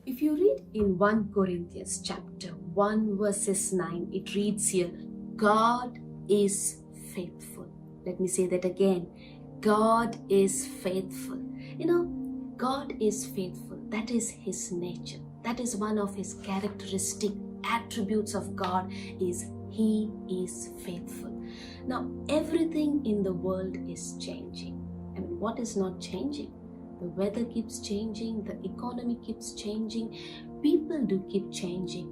If you read in 1 Corinthians chapter 1 verses 9, it reads here, God is faithful. Let me say that again. God is faithful. God is faithful. That is His nature. That is one of His characteristic attributes of God, is He is faithful. Now, everything in the world is changing. What is not changing? The weather keeps changing, the economy keeps changing, people do keep changing.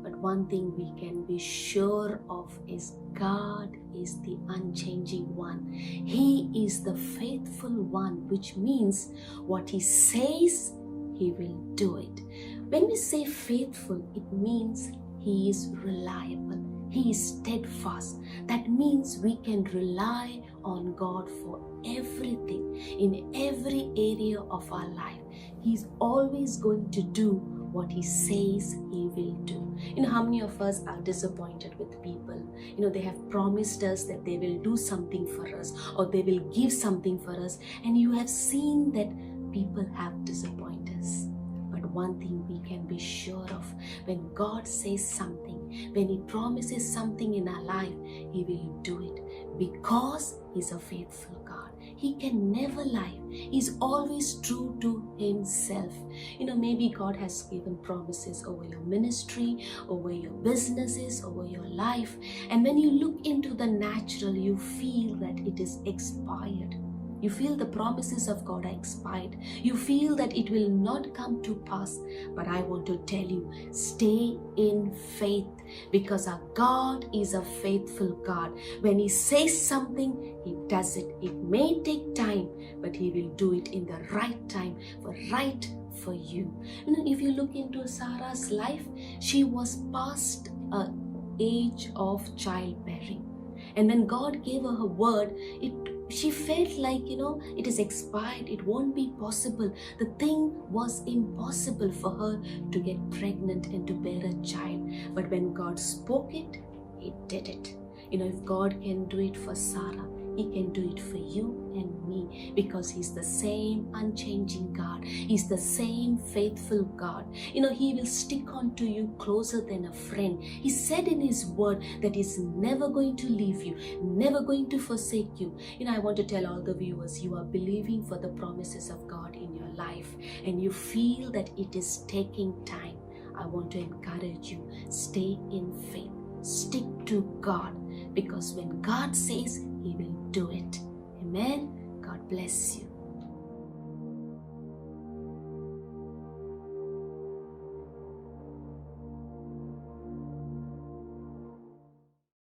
But one thing we can be sure of is God is the unchanging one. He is the faithful one, which means what He says, He will do it. When we say faithful, it means He is reliable. He is steadfast. That means we can rely on God for everything, in every area of our life. He's always going to do what He says He will do. How many of us are disappointed with people? They have promised us that they will do something for us, or they will give something for us, and you have seen that people have disappointed us. But one thing we can be sure of, when God says something, when He promises something in our life, He will do it, because He's a faithful God. He can never lie. He's always true to Himself. Maybe God has given promises over your ministry, over your businesses, over your life, and when you look into the natural, you feel that it is expired. You feel the promises of God are expired. You feel that it will not come to pass. But I want to tell you, stay in faith, because our God is a faithful God. When He says something, He does it. It may take time, but He will do it in the right time, right for you. If you look into Sarah's life, she was past an age of childbearing. And when God gave her word, she felt like, it is expired. It won't be possible. The thing was impossible for her to get pregnant and to bear a child. But when God spoke it, He did it. If God can do it for Sarah, He can do it for you and me, because He's the same unchanging God. He's the same faithful God. He will stick on to you closer than a friend. He said in His word that He's never going to leave you, never going to forsake you. I want to tell all the viewers, you are believing for the promises of God in your life, and you feel that it is taking time. I want to encourage you, stay in faith. Stick to God, because when God says, He will do it. Amen. God bless you.